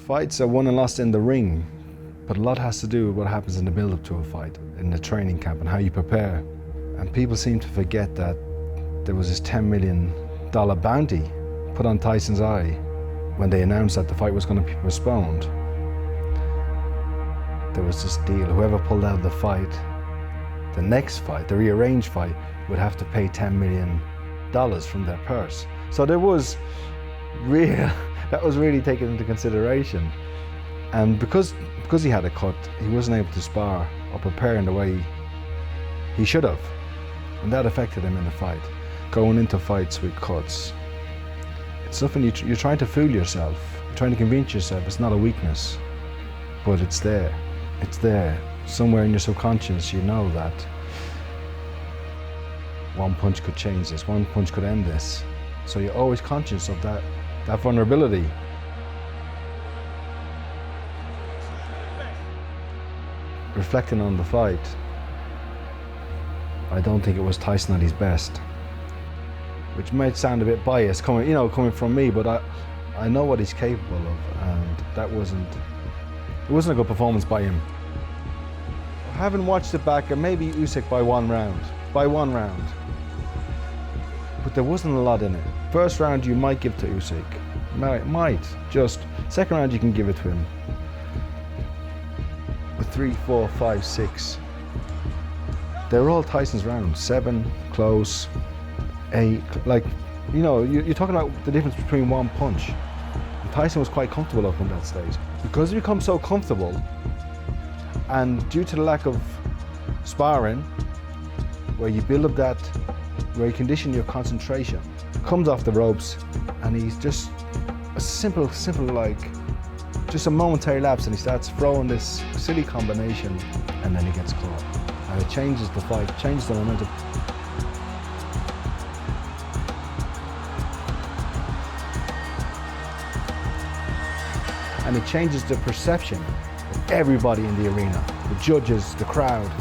Fights are won and lost in the ring, but a lot has to do with what happens in the build-up to a fight, in the training camp and how you prepare. And people seem to forget that there was this $10 million bounty put on Tyson's eye when they announced that the fight was going to be postponed. There was this deal, whoever pulled out of the fight, the next fight, the rearranged fight, would have to pay $10 million from their purse. So there was that was really taken into consideration. And because he had a cut, he wasn't able to spar or prepare in the way he should have. And that affected him in the fight. Going into fights with cuts, it's nothing, you're trying to fool yourself. You're trying to convince yourself it's not a weakness, but it's there. It's there. Somewhere in your subconscious, you know that one punch could change this, one punch could end this. So you're always conscious of that vulnerability. Reflecting on the fight, I don't think it was Tyson at his best, which might sound a bit biased coming from me, but I know what he's capable of, and it wasn't a good performance by him. I haven't watched it back, and maybe Usyk by one round, but there wasn't a lot in it. First round you might give to Usyk, just second round you can give it to him. With 3, 4, 5, 6, they're all Tyson's rounds. 7, close, 8, you're talking about the difference between one punch. And Tyson was quite comfortable up on that stage. Because he becomes so comfortable, and due to the lack of sparring, where you build up where you condition your concentration, comes off the ropes, and he's just a simple just a momentary lapse, and he starts throwing this silly combination, and then he gets caught. And it changes the fight, changes the momentum. And it changes the perception of everybody in the arena, the judges, the crowd,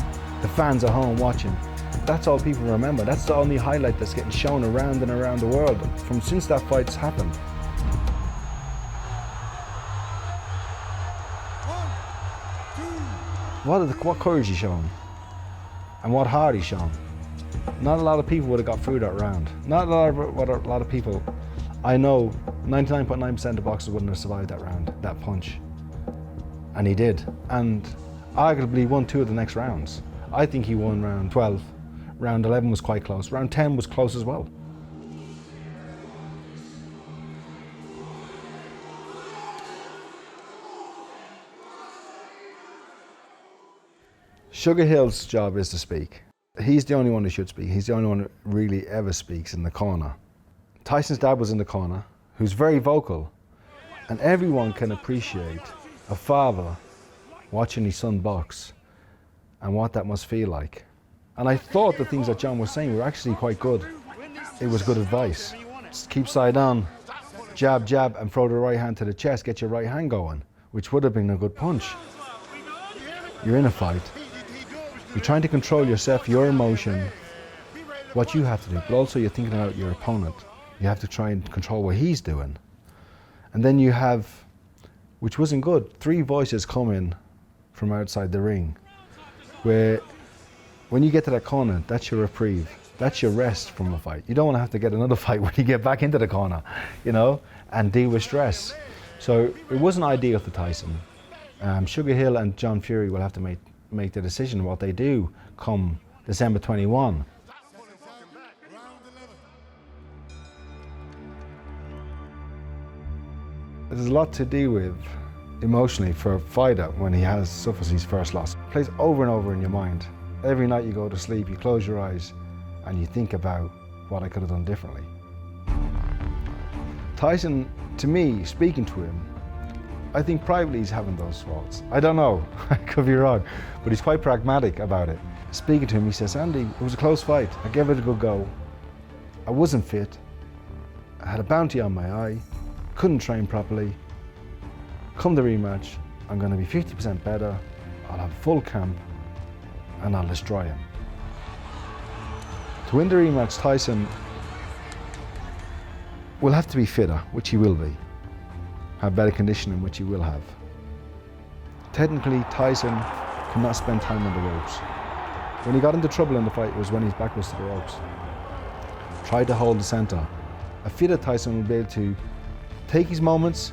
the fans at home watching. That's all people remember. That's the only highlight that's getting shown around and around the world since that fight's happened. What courage he's shown, and what heart he's shown. Not a lot of people would have got through that round. Not a lot of people. I know 99.9% of boxers wouldn't have survived that round, that punch. And he did. And arguably won 2 of the next rounds. I think he won round 12. Round 11 was quite close. Round 10 was close as well. Sugar Hill's job is to speak. He's the only one who should speak. He's the only one who really ever speaks in the corner. Tyson's dad was in the corner, who's very vocal, and everyone can appreciate a father watching his son box and what that must feel like. And I thought the things that John was saying were actually quite good. It was good advice. Just keep side on, jab, jab, and throw the right hand to the chest, get your right hand going, which would have been a good punch. You're in a fight. You're trying to control yourself, your emotion, what you have to do, but also you're thinking about your opponent. You have to try and control what he's doing. And then you have, which wasn't good, 3 voices come in from outside the ring, where when you get to that corner, that's your reprieve. That's your rest from a fight. You don't want to have to get another fight when you get back into the corner, and deal with stress. So it wasn't ideal for Tyson. Sugar Hill and John Fury will have to make the decision what they do come December 21. There's a lot to deal with emotionally for a fighter when he suffers his first loss. It plays over and over in your mind. Every night you go to sleep, you close your eyes and you think about what I could have done differently. Tyson, to me, speaking to him, I think privately he's having those thoughts. I don't know, I could be wrong, but he's quite pragmatic about it. Speaking to him, he says, Andy, it was a close fight. I gave it a good go. I wasn't fit. I had a bounty on my eye. Couldn't train properly. Come the rematch, I'm going to be 50% better. I'll have full camp and I'll destroy him. To win the rematch, Tyson will have to be fitter, which he will be. have better conditioning, which he will have. Technically, Tyson cannot spend time on the ropes. When he got into trouble in the fight, it was when his back was to the ropes. Tried to hold the center. A fitter Tyson will be able to take his moments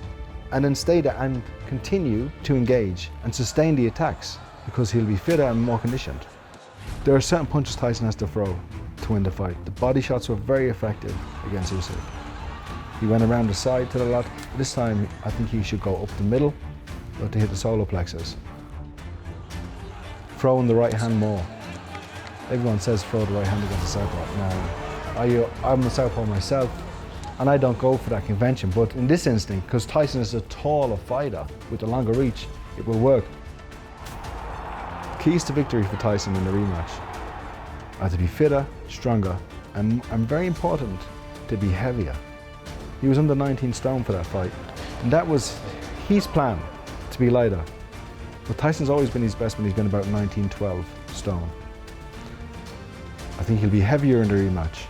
and then stay there and continue to engage and sustain the attacks because he'll be fitter and more conditioned. There are certain punches Tyson has to throw to win the fight. The body shots were very effective against Usyk. He went around the side to the lot. This time, I think he should go up the middle, or to hit the solar plexus. Throwing the right hand more. Everyone says throw the right hand against the southpaw. Now, I'm a southpaw myself, and I don't go for that convention, but in this instinct, because Tyson is a taller fighter with a longer reach, it will work. Keys to victory for Tyson in the rematch are to be fitter, stronger, and very important, to be heavier. He was under 19 stone for that fight, and that was his plan, to be lighter. But Tyson's always been his best when he's been about 19, 12 stone. I think he'll be heavier in the rematch.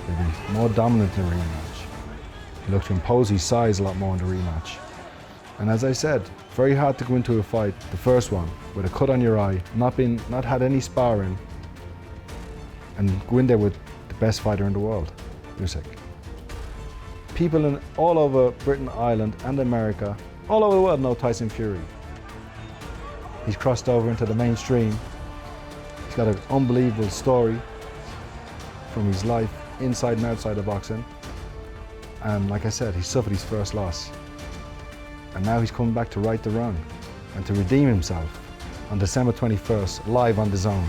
He'll be more dominant in the rematch. He'll look to impose his size a lot more in the rematch. And as I said, very hard to go into a fight, the first one, with a cut on your eye, not had any sparring, and go in there with the best fighter in the world, Usyk. People all over Britain, Ireland, and America, all over the world know Tyson Fury. He's crossed over into the mainstream. He's got an unbelievable story from his life inside and outside of boxing. And like I said, he suffered his first loss. And now he's coming back to right the wrong and to redeem himself on December 21st, live on DAZN.